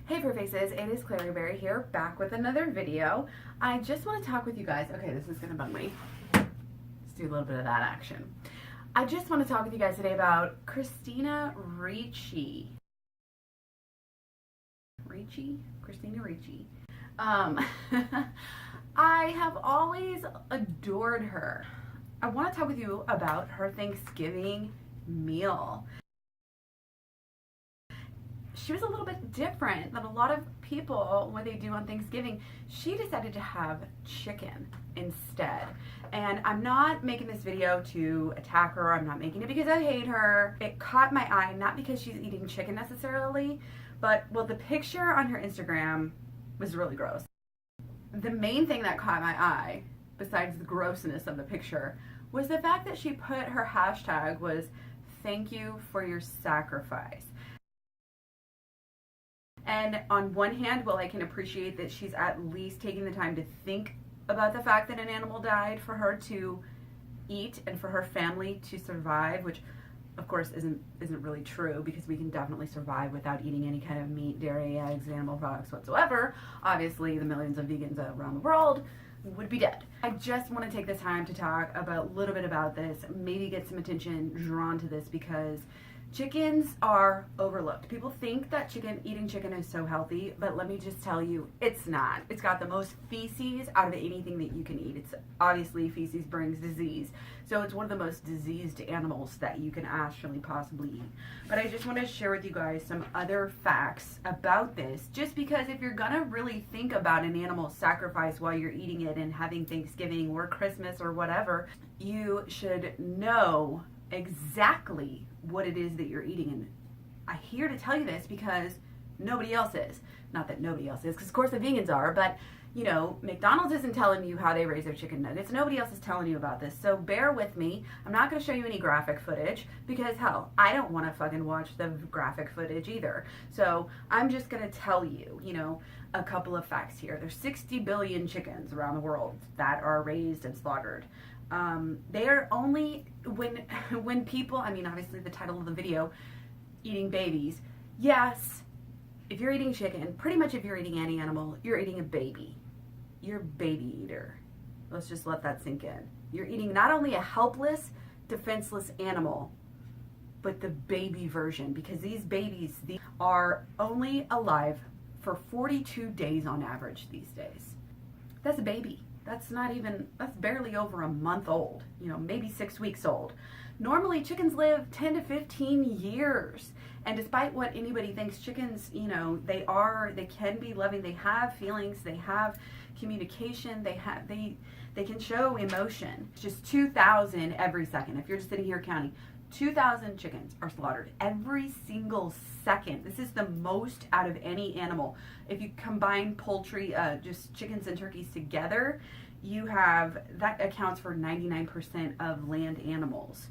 Hey Fur Faces, it is KlaireeBerry here, back with another video. I just want to talk with you guys. Okay, this is going to bug me. Let's do a little bit of that action. I just want to talk with you guys today about Christina Ricci. Christina Ricci. I have always adored her. I want to talk with you about her Thanksgiving meal. She was a little bit different than a lot of people when they do on Thanksgiving. She decided to have chicken instead. And I'm not making this video to attack her. I'm not making it because I hate her. It caught my eye, not because she's eating chicken necessarily, but well, the picture on her Instagram was really gross. The main thing that caught my eye, besides the grossness of the picture, was the fact that she put her hashtag was "Thank you for your sacrifice." And on one hand, well, I can appreciate that she's at least taking the time to think about the fact that an animal died for her to eat and for her family to survive, which of course isn't really true, because we can definitely survive without eating any kind of meat, dairy, eggs, animal products whatsoever. Obviously, the millions of vegans around the world would be dead. I just want to take the time to talk about a little bit about this, maybe get some attention drawn to this, because chickens are overlooked. People think that eating chicken is so healthy, but let me just tell you, it's not. It's got the most feces out of anything that you can eat. It's obviously feces brings disease. So it's one of the most diseased animals that you can actually possibly eat. But I just want to share with you guys some other facts about this, just because if you're gonna really think about an animal sacrifice while you're eating it and having Thanksgiving or Christmas or whatever, you should know exactly what it is that you're eating. And I'm here to tell you this because nobody else is. Not that nobody else is, because of course the vegans are, but you know, McDonald's isn't telling you how they raise their chicken nuggets. Nobody else is telling you about this. So bear with me. I'm not going to show you any graphic footage because hell, I don't want to fucking watch the graphic footage either. So I'm just going to tell you, a couple of facts here. There's 60 billion chickens around the world that are raised and slaughtered. They are only, when people, I mean, obviously the title of the video, eating babies. Yes, if you're eating chicken, pretty much if you're eating any animal, you're eating a baby. You're a baby eater. Let's just let that sink in. You're eating not only a helpless, defenseless animal, but the baby version, because these babies are only alive for 42 days on average these days. That's a baby. That's barely over a month old, maybe 6 weeks old. Normally chickens live 10 to 15 years. And despite what anybody thinks, chickens, they can be loving, they have feelings, they have communication, they can show emotion. It's just 2,000 every second. If you're just sitting here counting, 2,000 chickens are slaughtered every single second. This is the most out of any animal. If you combine poultry, just chickens and turkeys together, that accounts for 99% of land animals.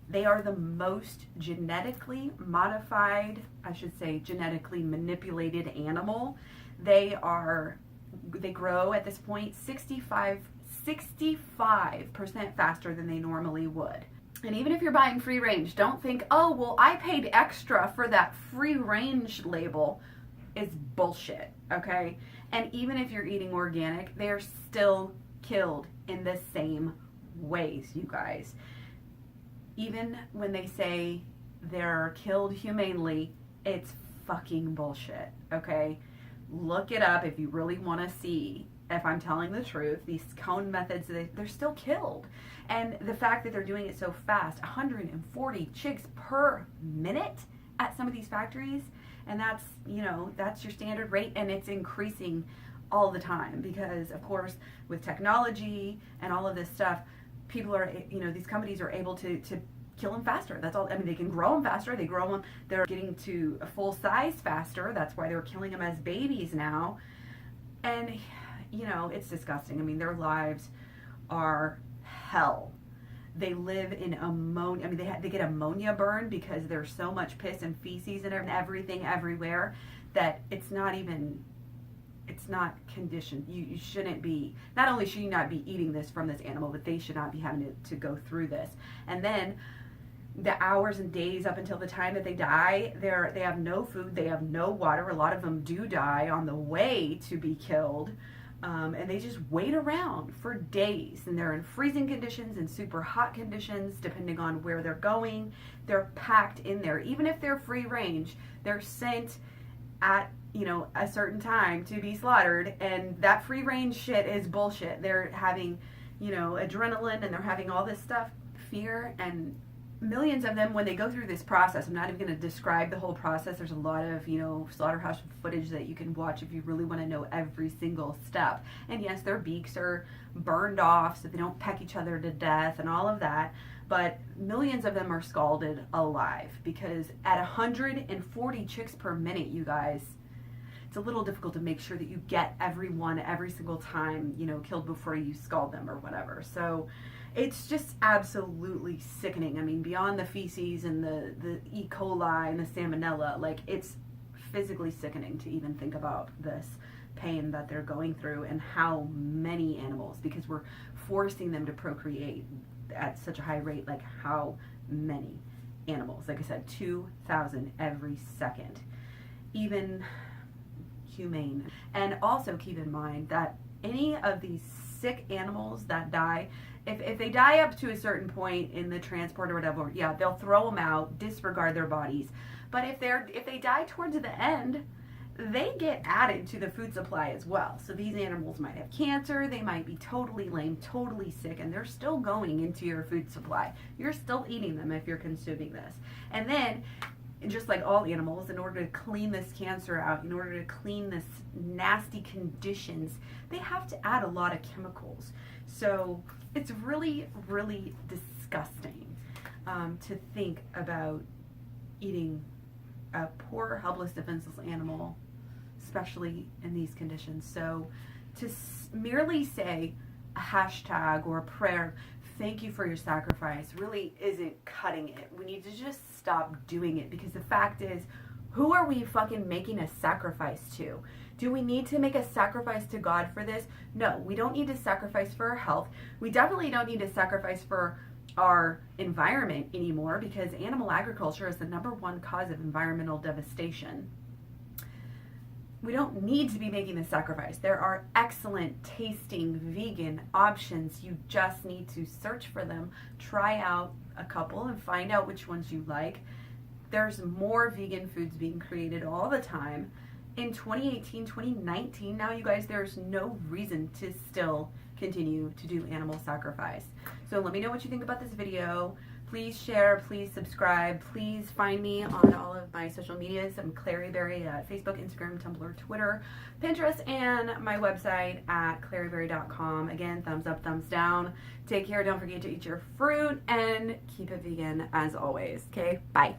They are the most genetically modified, I should say genetically manipulated animal. They grow at this point 65% faster than they normally would. And even if you're buying free range, don't think, oh, well, I paid extra for that free range label. It's bullshit, okay? And even if you're eating organic, they're still killed in the same ways, you guys. Even when they say they're killed humanely, it's fucking bullshit, okay? Look it up if you really want to see if I'm telling the truth. These cone methods, they're still killed. And the fact that they're doing it so fast, 140 chicks per minute at some of these factories, and that's your standard rate, and it's increasing all the time because, of course, with technology and all of this stuff, people are, these companies are able to kill them faster. That's all. I mean, they can grow them faster. They're getting to a full size faster. That's why they're killing them as babies now. And, it's disgusting. I mean, their lives are hell. They live in ammonia. I mean, they get ammonia burn because there's so much piss and feces and everything everywhere that it's not conditioned. You shouldn't be, not only should you not be eating this from this animal, but they should not be having to go through this. And then the hours and days up until the time that they die, they have no food, they have no water. A lot of them do die on the way to be killed. And they just wait around for days, and they're in freezing conditions and super hot conditions depending on where they're going. They're packed in there. Even if they're free range, they're sent at a certain time to be slaughtered, and that free range shit is bullshit. They're having adrenaline, and they're having all this stuff, fear, and millions of them, when they go through this process, I'm not even going to describe the whole process. There's a lot of slaughterhouse footage that you can watch if you really want to know every single step. And yes, their beaks are burned off so they don't peck each other to death and all of that, but millions of them are scalded alive, because at 140 chicks per minute, you guys, it's a little difficult to make sure that you get every one every single time killed before you scald them or whatever. So it's just absolutely sickening. I mean, beyond the feces and the E. coli and the salmonella, like, it's physically sickening to even think about this pain that they're going through, and how many animals, because we're forcing them to procreate at such a high rate. Like, how many animals? Like I said, 2,000 every second. Even humane. And also keep in mind that any of these sick animals that die, if they die up to a certain point in the transport or whatever, yeah, they'll throw them out, disregard their bodies. But if they die towards the end, they get added to the food supply as well. So these animals might have cancer, they might be totally lame, totally sick, and they're still going into your food supply. You're still eating them if you're consuming this. And then, just like all animals, in order to clean this cancer out, in order to clean this nasty conditions, they have to add a lot of chemicals. So it's really, really disgusting to think about eating a poor, helpless, defenseless animal, especially in these conditions. So to merely say a hashtag or a prayer, thank you for your sacrifice, really isn't cutting it. We need to just stop doing it, because the fact is, who are we fucking making a sacrifice to? Do we need to make a sacrifice to God for this? No, we don't need to sacrifice for our health. We definitely don't need to sacrifice for our environment anymore, because animal agriculture is the #1 cause of environmental devastation. We don't need to be making this sacrifice. There are excellent tasting vegan options. You just need to search for them, try out a couple, and find out which ones you like. There's more vegan foods being created all the time. In 2018, 2019, now, you guys, there's no reason to still continue to do animal sacrifice. So let me know what you think about this video. Please share, please subscribe, please find me on all of my social medias. I'm KlaireeBerry at Facebook, Instagram, Tumblr, Twitter, Pinterest, and my website at KlaireeBerry.com. Again, thumbs up, thumbs down. Take care, don't forget to eat your fruit, and keep it vegan as always. Okay, bye.